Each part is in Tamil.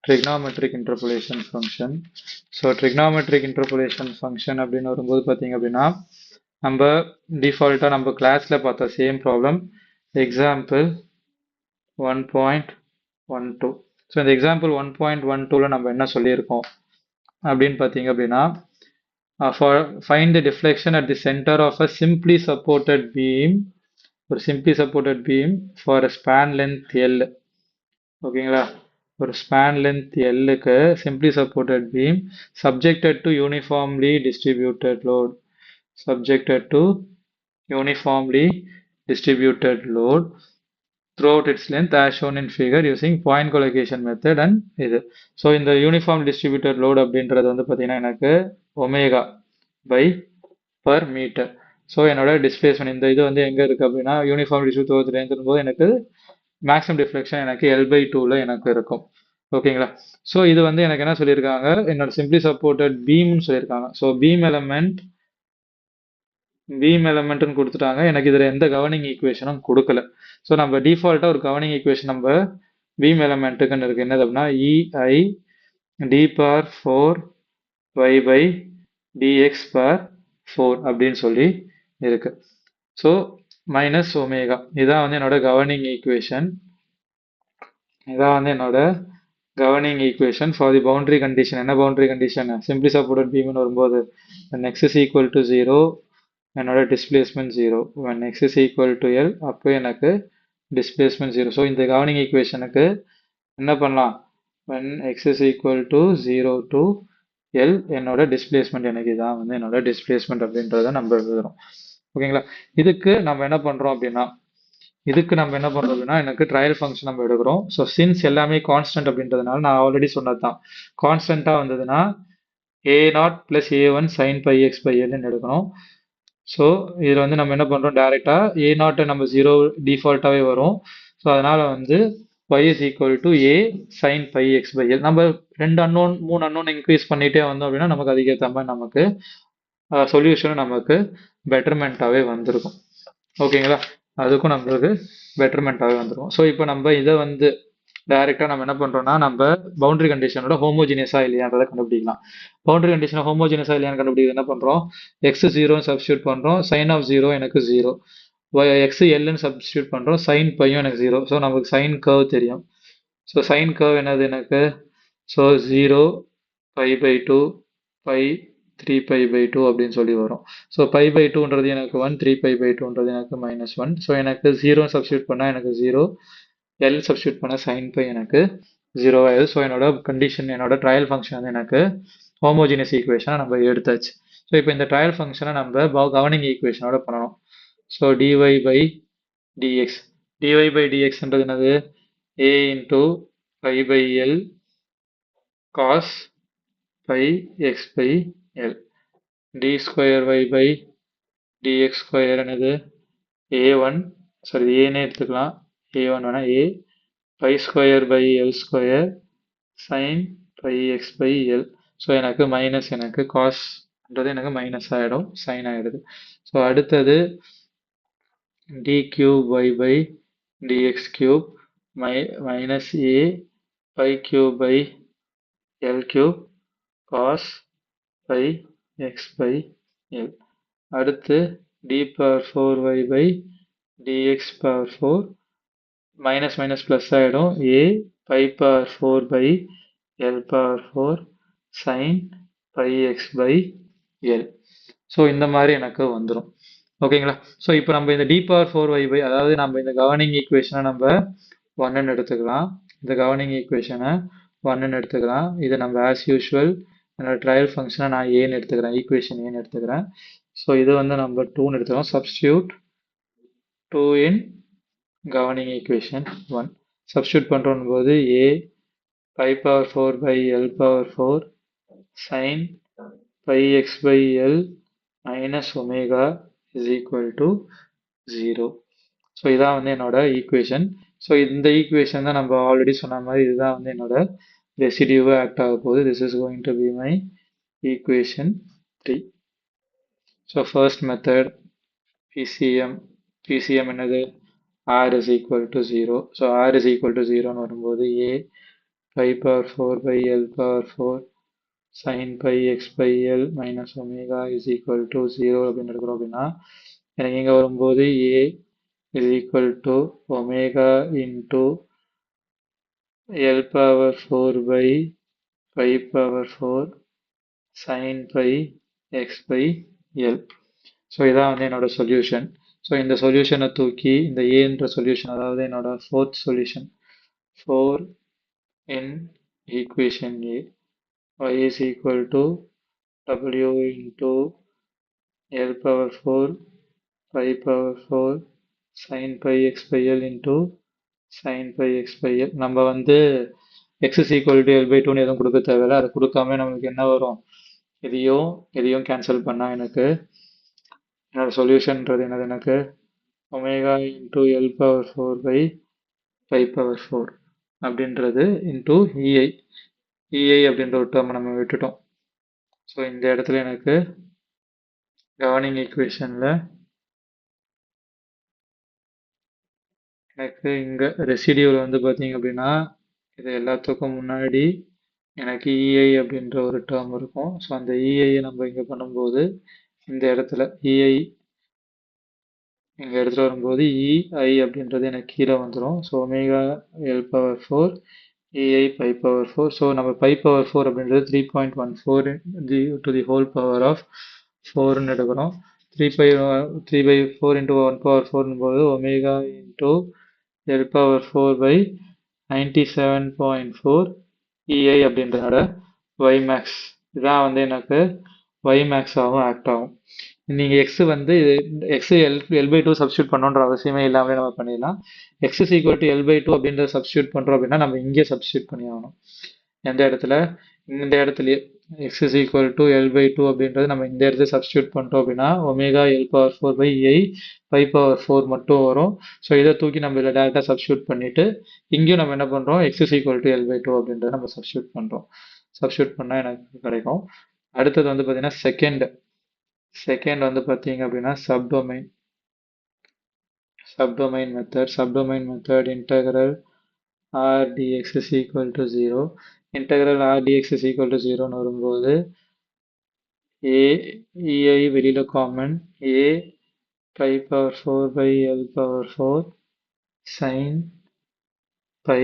trigonometric interpolation function. So trigonometric interpolation function அப்படின்னு வரும்போது பார்த்தீங்க அப்படின்னா நம்ம டிஃபால்ட்டாக நம்ம கிளாஸில் பார்த்த சேம் ப்ராப்ளம் எக்ஸாம்பிள் 1.12. ஸோ இந்த எக்ஸாம்பிள் 1.12ல நம்ம என்ன சொல்லியிருக்கோம் அப்படின்னு பார்த்தீங்க அப்படின்னா for find the deflection at the center of a simply supported beam ஒரு simply supported beam for a span length L. ஓகேங்களா, ஒரு span length L க்கு simply supported beam subjected to uniformly distributed load throughout its length as shown in figure using point collocation method and இது. ஸோ இந்த யூனிஃபார்ம் டிஸ்ட்ரிபியூட்டட் லோட் அப்படின்றது வந்து பார்த்தீங்கன்னா எனக்கு omega by per metre. So என்னோட டிஸ்பிளேஸ்மெண்ட் இந்த இது வந்து எங்கே இருக்குது அப்படின்னா யூனிஃபார்ம் டிஸ்ட்ரிபியூட் லென்த் போது எனக்கு மேக்ஸிமம் டிஃப்ளெக்ஷன் எனக்கு L/2ல எனக்கு இருக்கும். ஓகேங்களா, ஸோ இது வந்து எனக்கு என்ன சொல்லியிருக்காங்க, என்னோட சிம்பிளி சப்போர்ட்டட் பீம்னு சொல்லியிருக்காங்க. ஸோ பீம் எலமெண்ட்னு கொடுத்துட்டாங்க. எனக்கு இதில் எந்த கவர்னிங் ஈக்குவேஷனும் கொடுக்கல. ஸோ நம்ம டிஃபால்ட்டாக ஒரு கவர்னிங் ஈக்குவேஷன் நம்ம பீம் எலமெண்ட்டுக்குன்னு இருக்குது. என்னது அப்படின்னா EI d⁴ y dx/4 அப்படின்னு சொல்லி இருக்கு. ஸோ மைனஸ் ஒமேகா இதான் வந்து என்னோட governing equation. For the boundary condition. என்ன பவுண்டரி கண்டிஷன்? சிம்பிளி சப்போர்ட்டட் பீம்னு வரும்போது when x is equal to 0 என்னோட displacement 0, when x is equal to L அப்போ எனக்கு டிஸ்பிளேஸ்மெண்ட் 0. ஸோ இந்த கவர்னிங் ஈக்குவேஷனுக்கு என்ன பண்ணலாம், when x is equal to 0 to L என்னோட டிஸ்பிளேஸ்மெண்ட் எனக்கு இதான் வந்து என்னோட டிஸ்பிளேஸ்மெண்ட் அப்படின்றத நம்ம எழுதுறோம். ஓகேங்களா, இதுக்கு நம்ம என்ன பண்ணுறோம் அப்படின்னா எனக்கு ட்ரையல் ஃபங்க்ஷன் நம்ம எடுக்கிறோம். ஸோ சின்ஸ் எல்லாமே கான்ஸ்டன்ட் அப்படின்றதுனால நான் ஆல்ரெடி சொன்னது தான், கான்ஸ்டண்ட்டாக வந்ததுன்னா a0 + a1 sin πx/Lன்னு எடுக்கணும். ஸோ இதில் வந்து நம்ம என்ன பண்ணுறோம், டேரெக்டாக a0 நம்ம 0 டிஃபால்ட்டாகவே வரும். ஸோ அதனால் வந்து y is equal to a sin πx/L. நம்ம 2 அன்னோன் 3 அன்னோன் இன்க்ரீஸ் பண்ணிகிட்டே வந்தோம் அப்படின்னா நமக்கு அதுக்கேற்ற மாதிரி நமக்கு சொல்யூஷனும் நமக்கு பெட்டர்மெண்ட்டாகவே வந்திருக்கும். ஓகேங்களா, அதுக்கும் நம்மளுக்கு பெட்டர்மெண்ட்டாகவே வந்துடும். ஸோ இப்போ நம்ம இதை வந்து டைரெக்டாக நம்ம என்ன பண்ணுறோம்னா நம்ம பவுண்டரி கண்டிஷனோட ஹோமோஜினியஸாக இல்லையான்றதை கண்டுபிடிக்கலாம். பவுண்டரி கண்டிஷனை ஹோமோஜினியஸாக இல்லையான்னு கண்டுபிடிக்கிறது என்ன பண்ணுறோம், எக்ஸ் 0 சப்ஸ்டியூட் பண்ணுறோம், சைன் ஆஃப் 0 எனக்கு 0, எக்ஸ் எல்லுன்னு சப்ஸ்டியூட் பண்ணுறோம், சைன் பையும் எனக்கு 0. ஸோ நமக்கு சைன் கர்வ் தெரியும். ஸோ சைன் கர்வ் என்னது எனக்கு, ஸோ 0 π/2 π 3π/2 அப்படின்னு சொல்லி வரும். ஸோ π/2ன்றது எனக்கு 1, 3π/2ன்றது எனக்கு -1. ஸோ எனக்கு 0 சப்ஸ்டியூட் பண்ணால் எனக்கு 0, L சப்ஸ்டியூட் பண்ண sin π எனக்கு 0 ஆயிடுது. ஸோ என்னோட கண்டிஷன், என்னோட ட்ரையல் ஃபங்க்ஷன் வந்து எனக்கு ஹோமோஜினியஸ் ஈக்குவேஷனை நம்ம எடுத்தாச்சு. ஸோ இப்போ இந்த ட்ரையல் ஃபங்க்ஷனை நம்ம கவர்னிங் ஈக்குவேஷனோட பண்ணணும். ஸோ dy/dx dy/dxன்றது என்னது, a × π/L cos πx/L d²y/dx² என்னது a1, சாரி ஏன்னே எடுத்துக்கலாம், a1 வேணா a π²/L² sin πx/L. So எனக்கு மைனஸ், எனக்கு காஸ்ன்றது எனக்கு மைனஸ் ஆகிடும், சைன் ஆகிடுது. ஸோ அடுத்தது d³ minus a π³ cos πx/L. அடுத்து d⁴y/dx⁴ மைனஸ் மைனஸ் ப்ளஸ் ஆகிடும், a π/4/L⁴ sin πx/L. So இந்த மாதிரி எனக்கு வந்துடும். ஓகேங்களா, ஸோ இப்போ நம்ம இந்த d⁴y/, அதாவது நம்ம இந்த கவர்னிங் ஈக்குவேஷனை நம்ம 1ன்னு எடுத்துக்கலாம். இந்த கவர்னிங் ஈக்குவேஷனை 1ன்னு எடுத்துக்கலாம். இதை நம்ம ஆஸ் யூஷுவல் என்னோட ட்ரையல் ஃபங்க்ஷனை நான் ஏன்னு எடுத்துக்கிறேன், ஈக்குவேஷன் ஏன்னு எடுத்துக்கிறேன். ஸோ இது வந்து நம்ம 2ன்னு எடுத்துக்கிறோம். சப்ஸ்டியூட் 2 இன் கவர்னிங் ஈக்குவேஷன் 1. சப்ஸ்டியூட் பண்ணுறோம் போது a π/4/L⁴ sin πx/L minus omega is equal to 0. So இதான் வந்து என்னோட ஈக்குவேஷன். ஸோ இந்த ஈக்குவேஷன் தான் நம்ம ஆல்ரெடி சொன்ன மாதிரி இதுதான் வந்து என்னோட ரெசிடியூவாக ஆக்ட் ஆக போகுது. This is going to be my equation 3. So first method PCM என்னது, r is equal to 0. So r is equal to 0ன்னு வரும்போது a pi power 4 by L power 4 sin pi x by L minus omega is equal to 0 அப்படின்னு எடுக்கிறோம் அப்படின்னா எனக்கு இங்கே வரும்போது A is equal to omega into L power 4 by pi power 4 sin pi x by L. So இதான் வந்து என்னோட சொல்யூஷன். ஸோ இந்த சொல்யூஷனை தூக்கி இந்த ஏன்ற சொல்யூஷன், அதாவது என்னோட fourth solution 4 in equation A, y is equal to w into L power 4 pi power 4 sin pi x by L into sin pi x by L. நம்ம வந்து x is equal to L by 2 எதுவும் கொடுக்க தேவையில்லை. அது கொடுக்காம நமக்கு என்ன வரும், இதையும் கேன்சல் பண்ணால் எனக்கு என்னோட சொல்யூஷன்ன்றது என்னது, எனக்கு omega into L power 4 by pi power 4 அப்படின்றது இன்டூ இஐ அப்படின்ற ஒரு டேர்மை நம்ம விட்டுட்டோம். ஸோ இந்த இடத்துல எனக்கு கவர்னிங் ஈக்குவேஷனில் எனக்கு இங்கே ரெசிடியூவில் வந்து பார்த்தீங்க அப்படின்னா இது எல்லாத்துக்கும் முன்னாடி எனக்கு இஐ அப்படின்ற ஒரு டேர்ம் இருக்கும். ஸோ அந்த இஐயை நம்ம இங்கே பண்ணும்போது இந்த இடத்துல இஐ இங்கே எடுத்துகிட்டு வரும்போது இஐ அப்படின்றது எனக்கு கீழே வந்துடும். So omega L power 4 EI pi power 4. So நம்ம பை பவர் 4 அப்படின்றது 3.14 to the whole power of 4ன்னு எடுக்கிறோம். 3/4 இன்ட்டு 1 பவர் 4 போது omega into L power 4 by 97.4 EI அப்படின்றதோட ஒய் மேக்ஸ். இதான் வந்து எனக்கு ஒய் மேக்ஸாகவும் ஆக்ட் ஆகும். நீங்கள் எக்ஸ் வந்து எக்ஸ் எல் பை 2 சப்ஸ்டியூட் பண்ணணுன்ற அவசியமே இல்லாமலே நம்ம பண்ணிடலாம். X is equal to L by 2 அப்படின்ற சப்ஸ்டியூட் பண்ணுறோம் அப்படின்னா நம்ம இங்கே சப்ஸ்டியூட் பண்ணி ஆகணும். எந்த இடத்துல, இந்த இடத்துலயே x is equal to L by 2 அப்படின்றது நம்ம இந்த இடத்துல சப்ஸ்டியூட் பண்ணுறோம் அப்படின்னா omega L power 4 by I pi power 4 மட்டும் வரும். ஸோ இதை தூக்கி நம்ம இதில் டேரெக்டாக சப்ஸ்டியூட் பண்ணிவிட்டு இங்கேயும் நம்ம என்ன பண்ணுறோம், x is equal to L by 2 அப்படின்றத நம்ம சப்ஸ்டியூட் பண்ணுறோம். சப்ஸ்டியூட் பண்ணால் எனக்கு கிடைக்கும். அடுத்தது வந்து பார்த்தீங்கன்னா செகண்ட் வந்து பார்த்தீங்க அப்படின்னா subdomain method integral r dx is equal to 0. Integral r dx is equal to 0ன்னு வரும்போது ei வெளியில் common, a pi power 4 by L power 4 sin pi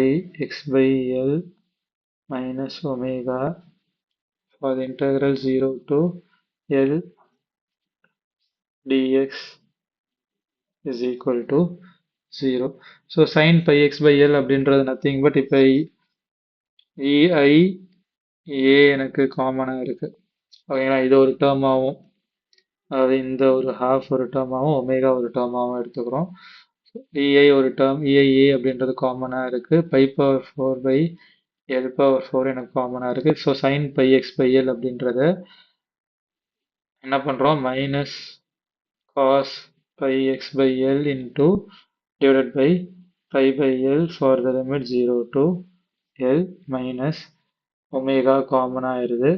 x by L minus omega for the integral 0 to L dx is equal to 0. So sin pi x by L அப்படின்றது nothing but இப்போ ei a எனக்கு காமனாக இருக்குது. ஓகேங்களா, இது ஒரு டேர்மாகவும், அதாவது இந்த ஒரு ஹாஃப் ஒரு டேர்மாகவும் ஒமேகா ஒரு டேர்மாகவும் எடுத்துக்கிறோம். இஐ ஒரு டேர்ம், இஐஏ அப்படின்றது காமனாக இருக்குது. Pi power 4 by L power 4 எனக்கு காமனாக இருக்குது. So sine pi x by L அப்படின்றத என்ன பண்ணுறோம், minus cos pi x by L into divided by pi by L for the limit 0 to L minus omega காமனாக ஆயிடுது,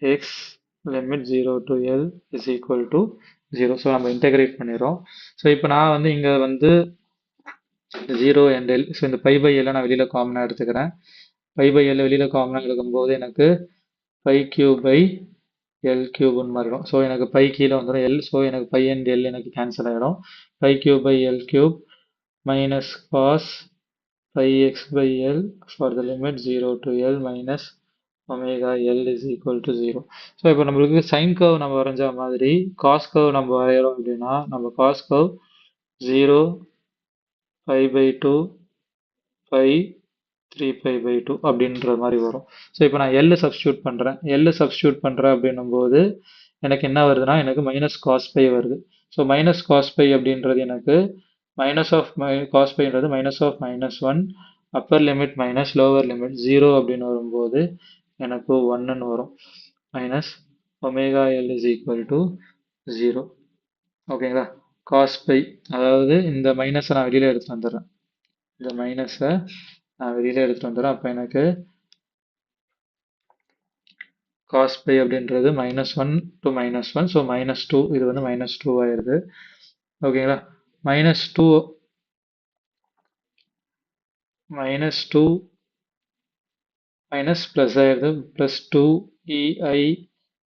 x limit 0 to L is equal to 0. So நம்ம இன்டெகிரேட் பண்ணிடுறோம். ஸோ இப்போ நான் வந்து இங்கே வந்து 0 அண்ட் எல், ஸோ இந்த பை பை எல்லை நான் வெளியில் காமனாக எடுத்துக்கிறேன். பை பை எல்லை வெளியில் காமனாக எடுக்கும்போது எனக்கு பை கியூப் பை எல் கியூப்னு மாறிடும். ஸோ எனக்கு பை கீழே வந்துடும் எல், ஸோ எனக்கு பை அண்ட் எல் எனக்கு கேன்சல் ஆகிடும். Pi cube by L cube minus cos pi x by L for the limit 0 to L minus omega L is equal to 0. So இப்போ நம்மளுக்கு சைன் கர்வ் நம்ம வரைஞ்ச மாதிரி காஸ் கர்வ் நம்ம வரைகிறோம் அப்படின்னா நம்ம cos curve 0 pi by 2 pi 3 pi by 2 அப்படின்ற மாதிரி வரும். ஸோ இப்போ நான் எல் சப்ஸ்டியூட் பண்ணுறேன் அப்படின்னும் போது எனக்கு என்ன வருதுன்னா எனக்கு மைனஸ் காஸ் பை வருது. ஸோ மைனஸ் காஸ் பை அப்படின்றது எனக்கு மைனஸ் ஆஃப் காஸ் பைன்றது minus of -1 upper limit minus lower limit 0 அப்படின்னு வரும்போது எனக்கு 1ன்னு வரும். Minus omega L is equal to 0. ஓகேங்களா, காஸ் பை, அதாவது இந்த மைனஸை நான் வெளியில் எடுத்து வந்துடுறேன், அப்போ எனக்கு காஸ் பை அப்படின்றது -1 டு -1, ஸோ -2, இது வந்து -2 ஆயிடுது. ஓகேங்களா, -2 மைனஸ் ப்ளஸ் ஆயிடுது plus 2EI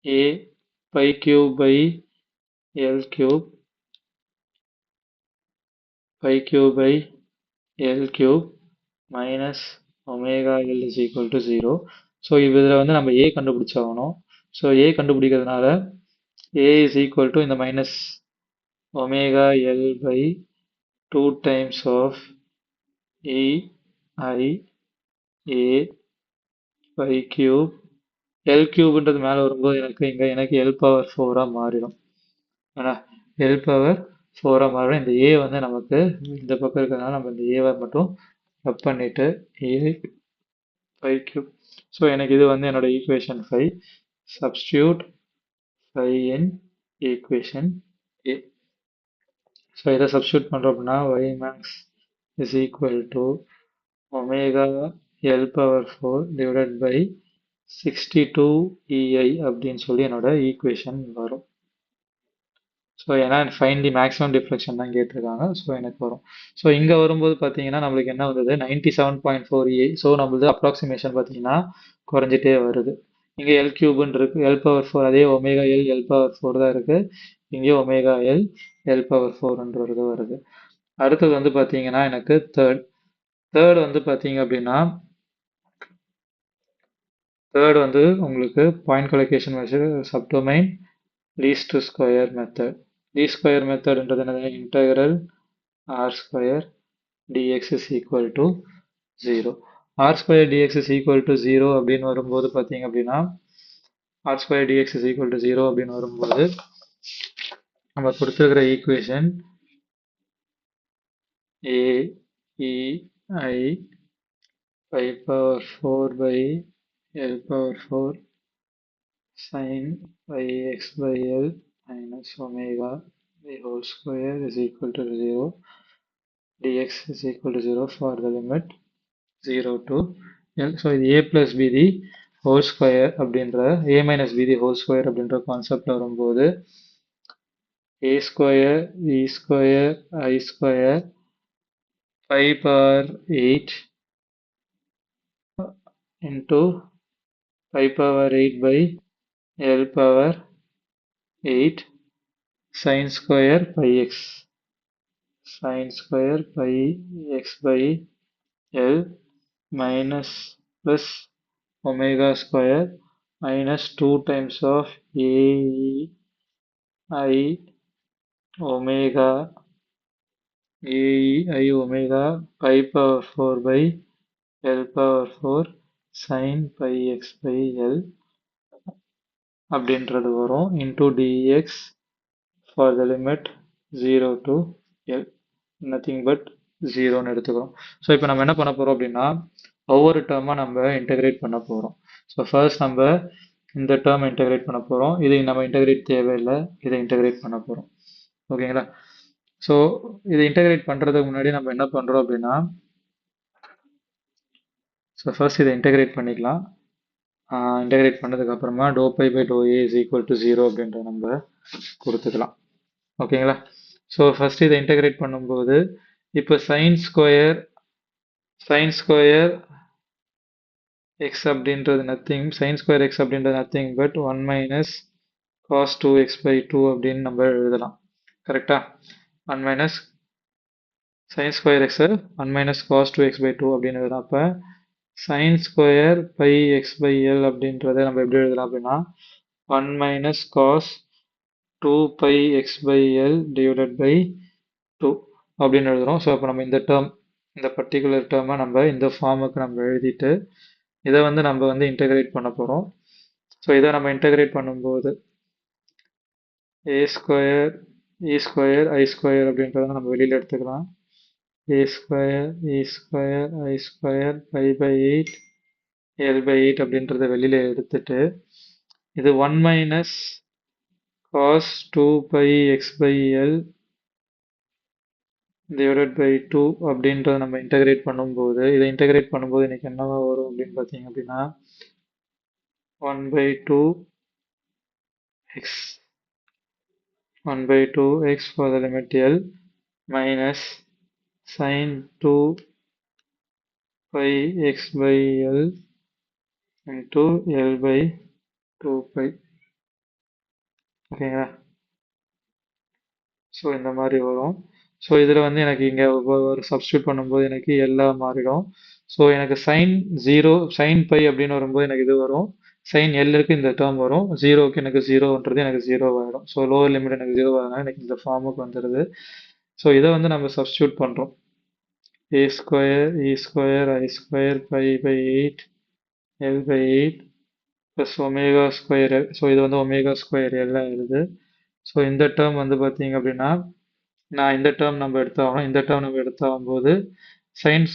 A pi cube by L cube pi cube by L cube minus omega L is equal to 0. So இதில் வந்து நம்ம A கண்டுபிடிச்சாகணும். ஸோ A கண்டுபிடிக்கிறதுனால A is equal to இந்த minus omega L by 2 times of E I A pi cube L cubeன்றது மேலே வரும்போது எனக்கு L பவர் 4ஆக மாறிடும். ஏன்னா L பவர் 4ஆக மாறிடும். இந்த A வந்து நமக்கு இந்த பக்கம் இருக்கிறதுனால நம்ம இந்த ஏவை மட்டும் ரப் பண்ணிட்டு A pi cube. ஸோ எனக்கு இது வந்து என்னோட equation 5. Substitute 5 in equation A. So இதை சப்ஸ்டியூட் பண்ணுறோம் அப்படின்னா y max is equal to omega L power 4 divided by 62 EI அப்படின்னு சொல்லி என்னோட ஈக்குவேஷன் வரும். ஸோ ஏன்னா ஃபைன் தி மேக்ஸிமம் டிஃப்ளெக்ஷன் தான் கேட்டிருக்காங்க. ஸோ எனக்கு வரும். ஸோ இங்கே வரும்போது பார்த்தீங்கன்னா நம்மளுக்கு என்ன வந்தது 97.4 EI. ஸோ நம்மளது அப்ராக்சிமேஷன் பார்த்தீங்கன்னா குறைஞ்சிட்டே வருது. இங்கே எல் கியூப்னு இருக்கு எல் பவர் 4 அதே ஒமேகா எல் பவர் 4 தான் இருக்கு. இங்கேயும் ஒமேகா எல் பவர் 4ன்றது வருது. அடுத்தது வந்து பார்த்தீங்கன்னா எனக்கு தேர்ட் வந்து பார்த்தீங்க அப்படின்னா தேர்ட் வந்து உங்களுக்கு point collocation measure subdomain least square method. Least square மெத்தட்ன்றது என்னது integral r square dx is equal to 0. r square dx is equal to 0 அப்படின்னு வரும்போது பார்த்தீங்க அப்படின்னா r square dx is equal to 0 அப்படின்னு வரும்போது நம்ம கொடுத்துருக்கிற equation a e I pi power 4 by L power 4 sin pi x by L minus omega the whole square is equal to 0. dx is equal to 0 for the limit 0 to L. So இது a plus b the whole square அப்படின்ற a minus b the whole square அப்படின்ற கான்செப்ட் வரும்போது a square e square I square pi power 8 into pi power 8 by L power 8 sin square pi x sin square pi x by L minus plus omega square minus 2 times of a I omega pi power 4 by L power 4 sin pi x by L அப்படின்றது வரும் into dx for the limit 0 to L nothing but 0ன்னு எடுத்துக்கிறோம். ஸோ இப்போ நம்ம என்ன பண்ண போகிறோம் அப்படின்னா ஒவ்வொரு டேர்மாக நம்ம இன்டெகிரேட் பண்ண போகிறோம். ஸோ ஃபர்ஸ்ட் நம்ம இந்த டேர்ம் இன்டெகிரேட் பண்ண போகிறோம். இதை நம்ம இன்டெகிரேட் தேவையில்லை, இதை இன்டெகிரேட் பண்ண போகிறோம். ஓகேங்களா? ஸோ இதை இன்டெகிரேட் பண்ணுறதுக்கு முன்னாடி நம்ம என்ன பண்ணுறோம் அப்படின்னா ஸோ ஃபர்ஸ்ட் இதை இன்டெகிரேட் பண்ணிக்கலாம். இன்டெகிரேட் பண்ணதுக்கப்புறமா doh pi by doh A is equal to 0 அப்படின்ற நம்ம கொடுத்துக்கலாம். ஓகேங்களா? ஸோ ஃபர்ஸ்ட் இதை இன்டெகிரேட் பண்ணும்போது இப்போ சைன் ஸ்கொயர் எக்ஸ் அப்படின்றது நத்திங் சைன் ஸ்கொயர் எக்ஸ் அப்படின்றது nothing but 1 minus cos 2x by 2 அப்படின்னு நம்ம எழுதலாம். கரெக்டா? 1 மைனஸ் சைன் ஸ்கொயர் எக்ஸை 1 மைனஸ் காஸ் 2x பை 2 அப்படின்னு எழுதலாம். அப்போ sine square pi x by L அப்படின்றத நம்ம எப்படி எழுதலாம் அப்படின்னா 1 minus cos 2 pi x by L divided by 2 அப்படின்னு எழுதுகிறோம். ஸோ அப்போ நம்ம இந்த பர்டிகுலர் டேர்மை நம்ம இந்த ஃபார்முக்கு நம்ம எழுதிட்டு இதை வந்து நம்ம வந்து இன்டெகிரேட் பண்ண போகிறோம். ஸோ இதை நம்ம இன்டெகிரேட் பண்ணும்போது ஏ square E square I square அப்படின்றத நம்ம வெளியில் எடுத்துக்கலாம். a square e square I square pi by 8 L by 8 அப்படின்றத வெளியில எடுத்துட்டு இது 1 minus cos 2 pi x by L divided by 2 அப்படின்றத நம்ம இன்டெகிரேட் பண்ணும்போது இதை இன்டெகிரேட் பண்ணும்போது எனக்கு என்னவா வரும் அப்படின்னு பார்த்தீங்க அப்படின்னா 1 by 2 x for the limit L minus sin 2 pi x by L into L by 2 pi. ஓகேங்களா? ஸோ இந்த மாதிரி வரும். ஸோ இதில் வந்து எனக்கு இங்கே ஒரு சப்ஸ்டியூட் பண்ணும்போது எனக்கு எல்லாம் மாறிடும். ஸோ எனக்கு சைன் 0 சைன் பை அப்படின்னு வரும்போது எனக்கு இது வரும். சைன் எல்லுக்கு இந்த டேர்ம் வரும். ஜீரோவுக்கு எனக்கு ஜீரோன்றது எனக்கு ஜீரோ ஆகிடும். ஸோ லோவர் லிமிட் எனக்கு ஜீரோ ஆகிடும். எனக்கு இந்த ஃபார்முக்கு வந்துடுது. ஸோ இதை வந்து நம்ம சப்ஸ்டியூட் பண்ணுறோம். A square E square I square pi by 8 L by 8 plus omega square L. So இது வந்து ஒமேகா ஸ்கொயர் எல் ஆகிடுது. ஸோ இந்த டேர்ம் வந்து பார்த்தீங்க அப்படின்னா நான் இந்த டேர்ம் நம்ம எடுத்தாகணும். இந்த டேர்ம் நம்ம எடுத்தாகும்போது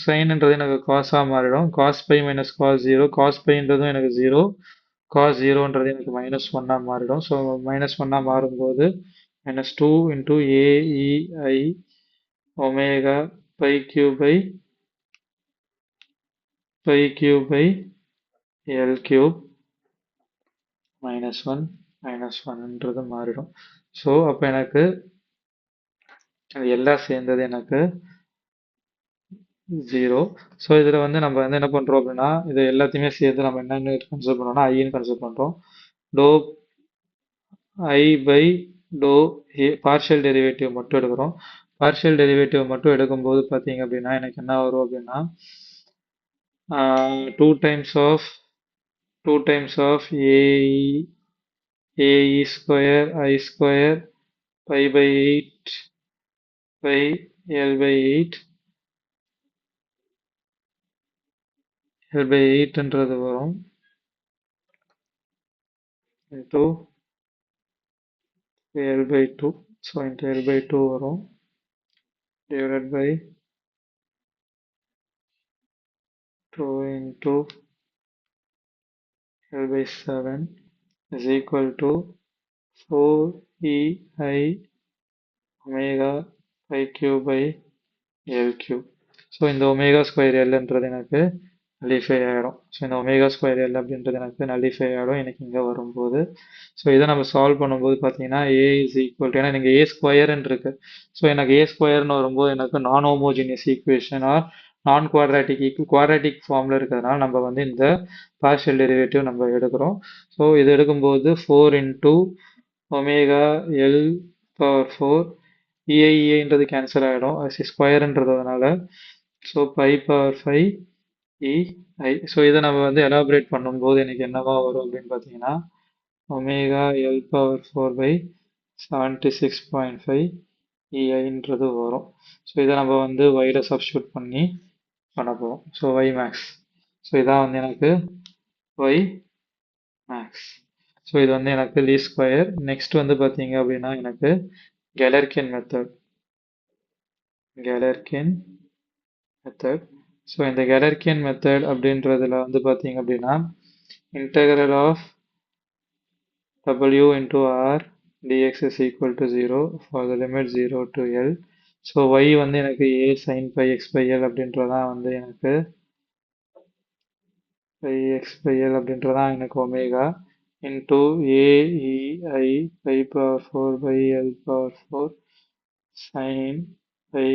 சைன்ன்றது எனக்கு காஸாக மாறிடும். Cos pi minus cos zero. Cos பைன்றதும் எனக்கு ஜீரோ. காஸ் ஜீரோன்றது எனக்கு மைனஸ் ஒன்னாக மாறிடும். ஸோ மைனஸ் ஒன்னாக மாறும்போது minus 2 into AEI omega pi cube by L cube minus ஒன்ன்றது மாறிடும். ஸோ அப்போ எனக்கு அது எல்லாம் சேர்ந்தது எனக்கு 0. ஸோ இதில் வந்து நம்ம வந்து என்ன பண்ணுறோம் அப்படின்னா இது எல்லாத்தையுமே சேர்த்து நம்ம என்னென்னு கன்சிடர் பண்ணுறோம்னா ஐன்னு கன்சிடர் பண்ணுறோம். Doh I by doh A partial derivative மட்டும் எடுக்கிறோம். பார்ஷியல் டெரிவேட்டிவ் மட்டும் எடுக்கும்போது பார்த்தீங்க அப்படின்னா எனக்கு என்ன வரும் அப்படின்னா 2 times of AE square I square pi by 8 by L by 8 L by 8ன்றது வரும் into L by 2. So into L by 2 வரும் divided by 2 into L by 7 is equal to 4ei omega pi cube by L cube. So இந்த ஒமேகா ஸ்கொயர் எல்ன்றது எனக்கு நல்லிஃபை ஆகிடும். ஸோ இந்த ஒமேகா ஸ்கொயர் எல் அப்படின்றது எனக்கு நல்லிஃபை ஆகிடும் எனக்கு இங்கே வரும்போது. ஸோ இதை நம்ம சால்வ் பண்ணும்போது பார்த்தீங்கன்னா ஏ இஸ் ஈக்குவல் டு ஏன்னா நீங்கள் ஏ ஸ்கொயர்ன்னு இருக்கு. ஸோ எனக்கு ஏ ஸ்கொயர்னு வரும்போது எனக்கு நான் ஹோமோஜினியஸ் ஈக்குவேஷன் ஆர் நான் குவாட்ராட்டிக் ஃபார்மில் இருக்கிறதுனால நம்ம வந்து இந்த பார்ஷியல் டெரிவேட்டிவ் நம்ம எடுக்கிறோம். ஸோ இது எடுக்கும்போது 4 இன்டூ ஒமேகா எல் பவர் 4 இஐன்றது கேன்சல் ஆகிடும் ஸ்கொயர்ன்றதுனால. So pi power 5 EI. So இதை நம்ம வந்து எலாபரேட் பண்ணும்போது எனக்கு என்னவா வரும் அப்படின்னு பார்த்தீங்கன்னா ஒமேகா எல் பவர் 4 பை 76.5 இஐன்றது வரும். ஸோ இதை நம்ம வந்து ஒய்ல சப்ஸ்டியூட் பண்ணி பண்ண போகிறோம். So Y maths. ஸோ இதான் வந்து எனக்கு ஒய் மேக்ஸ். ஸோ இது வந்து எனக்கு லீ ஸ்கொயர். நெக்ஸ்ட் வந்து பார்த்தீங்க அப்படின்னா எனக்கு கெலர்கின் மெத்தட். ஸோ இந்த கெலர்கின் மெத்தட் அப்படின்றதுல வந்து பார்த்தீங்க அப்படின்னா integral of w into r dx is equal to 0 for the limit 0 to L. So y வந்து எனக்கு a sin pi x by L அப்படின்றதான் வந்து எனக்கு pi x by L அப்படின்றதான் எனக்கு omega into aei pi power 4 by L power 4 sin pi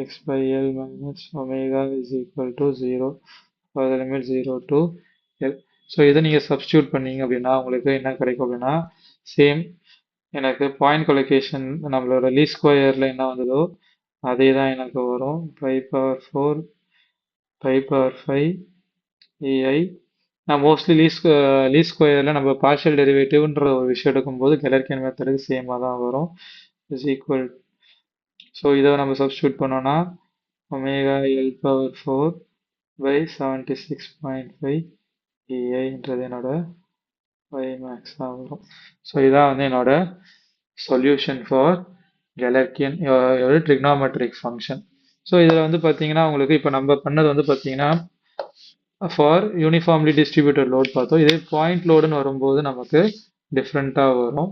x by L minus omega is equal to 0 for the limit 0 to L. So இதை நீங்கள் சப்ஸ்டியூட் பண்ணீங்க அப்படின்னா உங்களுக்கு என்ன கிடைக்கும் அப்படின்னா சேம் எனக்கு பாயிண்ட் கொலோகேஷன் நம்மளோட லீ ஸ்கொயரில் என்ன வந்ததோ அதே தான் எனக்கு வரும். Pi power 4 by power 5 AI. நான் மோஸ்ட்லி லீ ஸ்கொயரில் நம்ம பார்ஷியல் டெரிவேட்டிவ்ன்ற ஒரு விஷயம் எடுக்கும்போது கெலர்கின் மெத்தடுக்கு சேமாக தான் வரும். Is equal. ஸோ இதை நம்ம சப்ஸ்டியூட் பண்ணோன்னா ஒமேகா எல் பவர் 4 பை 76.5 ஏஐன்றது என்னோட y max வரும். ஸோ இதான் வந்து என்னோட solution for Galerkin trigonometric function. So இதில் வந்து பார்த்தீங்கன்னா உங்களுக்கு இப்போ நம்ம பண்ணது வந்து பார்த்தீங்கன்னா ஃபார் யூனிஃபார்ம்லி டிஸ்ட்ரிபியூட்டட் லோட் பார்த்தோம். இதே பாயிண்ட் லோடுன்னு வரும்போது நமக்கு டிஃப்ரெண்ட்டாக வரும்.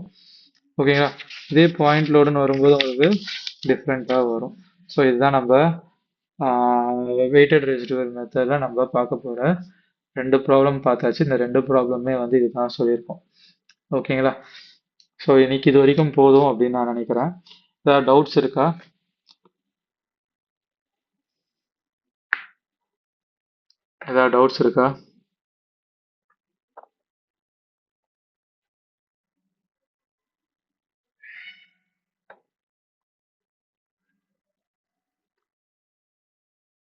ஓகேங்களா? இதே பாயிண்ட் லோடுன்னு வரும்போது உங்களுக்கு டிஃப்ரெண்ட்டாக வரும். ஸோ இதுதான் நம்ம வெயிட்டட் ரெசிடுவல் மெத்தடில் நம்ம பார்க்க போகிற 2 ப்ராப்ளம் பார்த்தாச்சு. இந்த 2 ப்ராப்ளமே வந்து இதுதான் சொல்லியிருக்கோம். ஓகேங்களா? ஸோ இன்னைக்கு இது வரைக்கும் போதும் அப்படின்னு நான் நினைக்கிறேன். ஏதாவது டவுட்ஸ் இருக்கா? ஏதாவது டவுட்ஸ் இருக்கா?